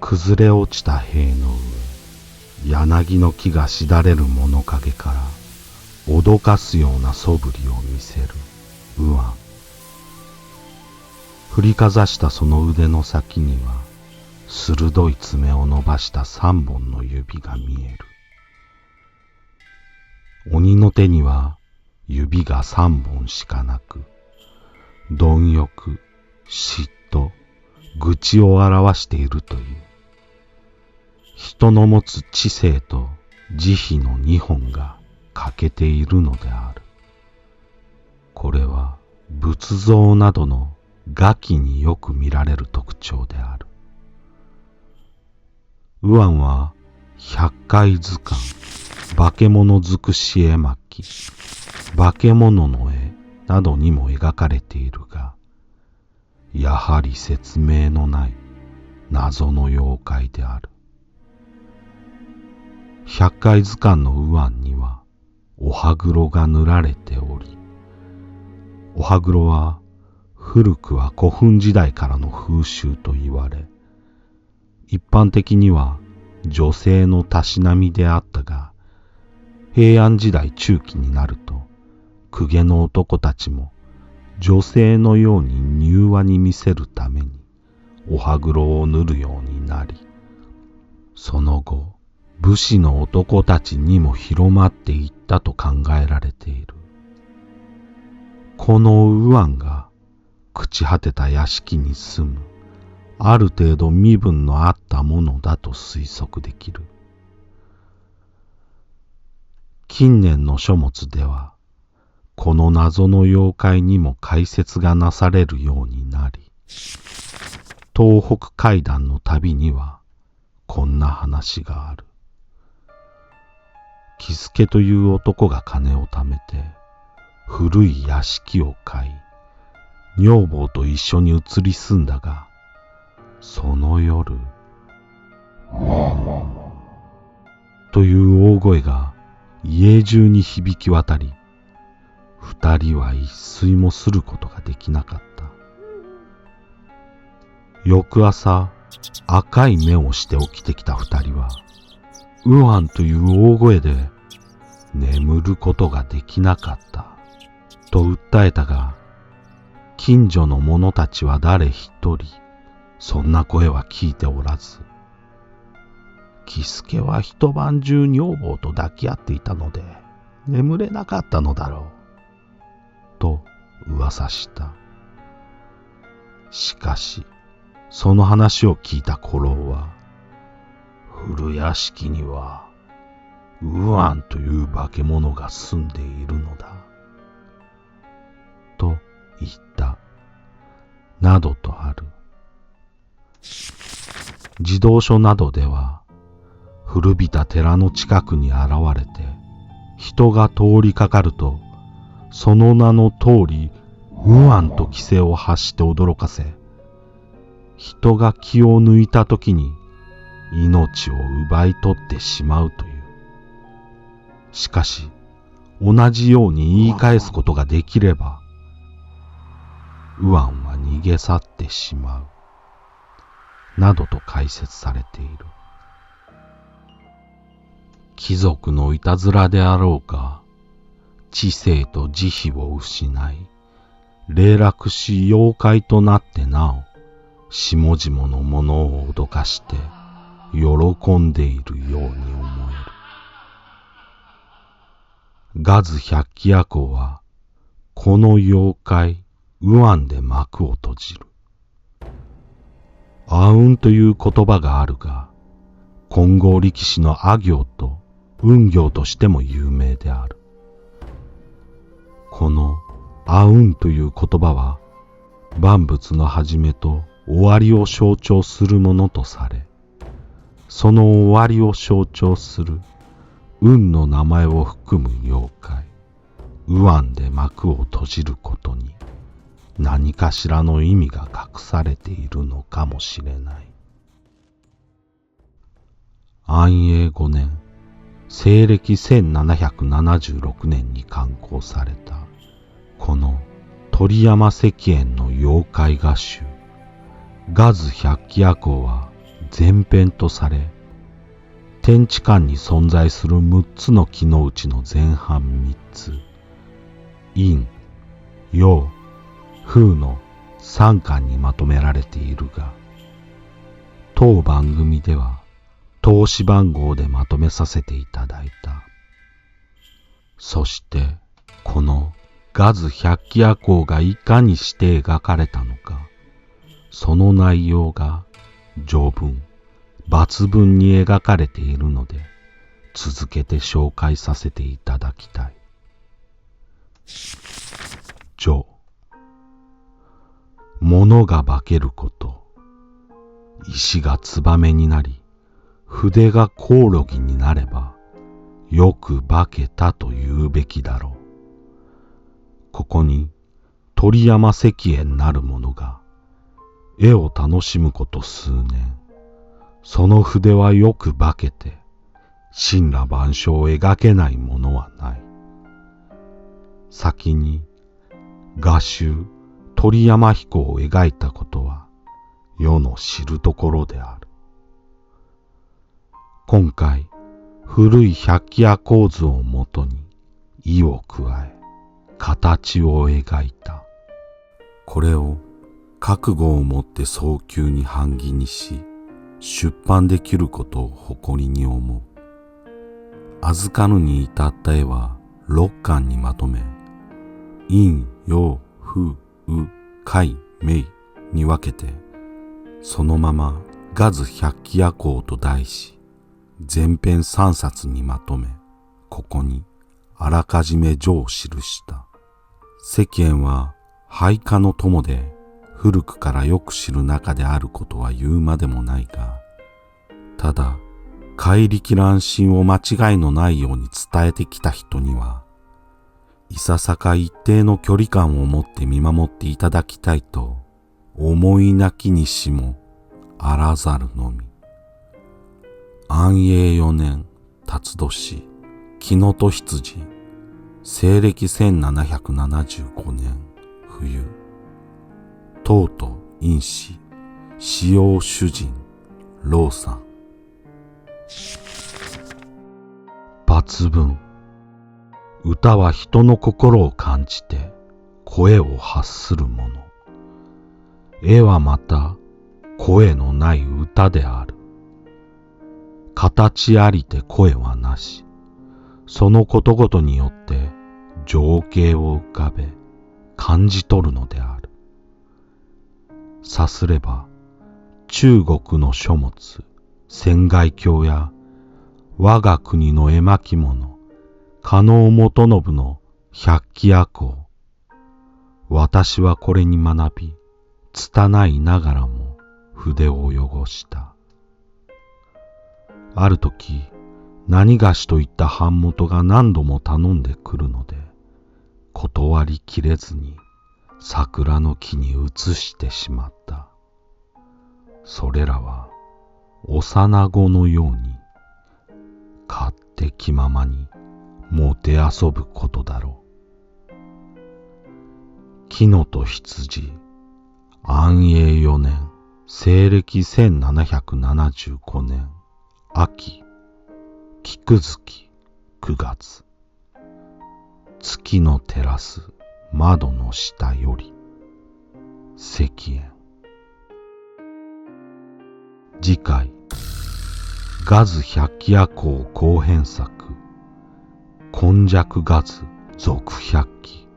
崩れ落ちた塀の上、柳の木がしだれる物陰から脅かすような素振りを見せる右腕。振りかざしたその腕の先には鋭い爪を伸ばした3本の指が見える。鬼の手には指が3本しかなく、貪欲、嫉妬、愚痴を表しているという。人の持つ知性と慈悲の2本が欠けているのである。これは仏像などの画器によく見られる特徴である。右腕は百回図鑑、化け物尽くし絵巻、化け物の絵などにも描かれているが、やはり説明のない謎の妖怪である。百回図鑑の右腕にはお歯黒が塗られており、お歯黒は古くは古墳時代からの風習と言われ、一般的には女性のたしなみであったが、平安時代中期になると公家の男たちも女性のように柔和に見せるためにお歯黒を塗るようになり、その後武士の男たちにも広まっていったと考えられている。この右腕が朽ち果てた屋敷に住むある程度身分のあったものだと推測できる。近年の書物ではこの謎の妖怪にも解説がなされるようになり、東北怪談の旅にはこんな話がある。喜助という男が金を貯めて古い屋敷を買い、女房と一緒に移り住んだが、その夜、という大声が家中に響き渡り、二人は一睡もすることができなかった。翌朝、赤い目をして起きてきた二人は、右腕という大声で眠ることができなかったと訴えたが、近所の者たちは誰一人そんな声は聞いておらず、喜助は一晩中女房と抱き合っていたので眠れなかったのだろうと噂した。しかしその話を聞いた古老は、古屋敷には右腕という化け物が住んでいるのだと言ったなどとある。児童書などでは、古びた寺の近くに現れて人が通りかかると、その名の通り右腕と奇声を発して驚かせ、人が気を抜いた時に命を奪い取ってしまうという。しかし同じように言い返すことができれば、右腕は逃げ去ってしまうなどと解説されている。貴族のいたずらであろうか、知性と慈悲を失い、霊落し妖怪となってなお、下々の者を脅かして喜んでいるように思える。ガズ百鬼夜行は、この妖怪、右腕で幕を閉じる。阿吽という言葉があるが、金剛力士の阿行と雲行としても有名である。この阿吽という言葉は、万物の始めと終わりを象徴するものとされ、その終わりを象徴する運の名前を含む妖怪、右腕で幕を閉じることに何かしらの意味が隠されているのかもしれない。安永5年、西暦1776年に刊行されたこの鳥山石燕の妖怪画集、ガズ百鬼夜行は前編とされ、天地間に存在する6つの気のうちの前半3つ、陰、陽、風の3巻にまとめられているが、当番組では投資番号でまとめさせていただいた。そしてこのガズ百鬼夜行がいかにして描かれたのか、その内容が序文、抜文に描かれているので、続けて紹介させていただきたい。序。物が化けること。石がツバメになり、筆がコオロギになれば、よく化けたと言うべきだろう。ここに鳥山石燕なる者が、絵を楽しむこと数年、その筆はよく化けて、神羅万象を描けないものはない。先に画集鳥山彦を描いたことは世の知るところである。今回古い百鬼夜行図をもとに意を加え形を描いた。これを覚悟を持って早急に版木にし出版できることを誇りに思う。預かるに至った絵は6巻にまとめ、陰、陽、風、雨、海、明に分けて、そのままガズ百鬼夜行と題し、前編3冊にまとめ、ここにあらかじめ序を記した。世間は配下の友で古くからよく知る仲であることは言うまでもないが、ただ怪力乱心を間違いのないように伝えてきた人には、いささか一定の距離感を持って見守っていただきたいと思いなきにしもあらざるのみ。安永4年辰年木のと羊、西暦1775年冬、東都院士使用主人老さん。抜文。歌は人の心を感じて声を発するもの。絵はまた声のない歌である。形ありて声はなし。そのことごとによって情景を浮かべ感じ取るのである。さすれば中国の書物、仙外経や我が国の絵巻物、加納元信の百鬼夜行。私はこれに学び、拙いながらも筆を汚した。あるとき、何がしといった版元が何度も頼んでくるので、断りきれずに桜の木に移してしまった。それらは幼子のように勝手気ままにもて遊ぶことだろう。木のと羊、安永4年、西暦1775年、秋、菊月、9月。月の照らす窓の下より、石燕。次回、ガズ百鬼夜行後編作、今昔ガズ続百鬼。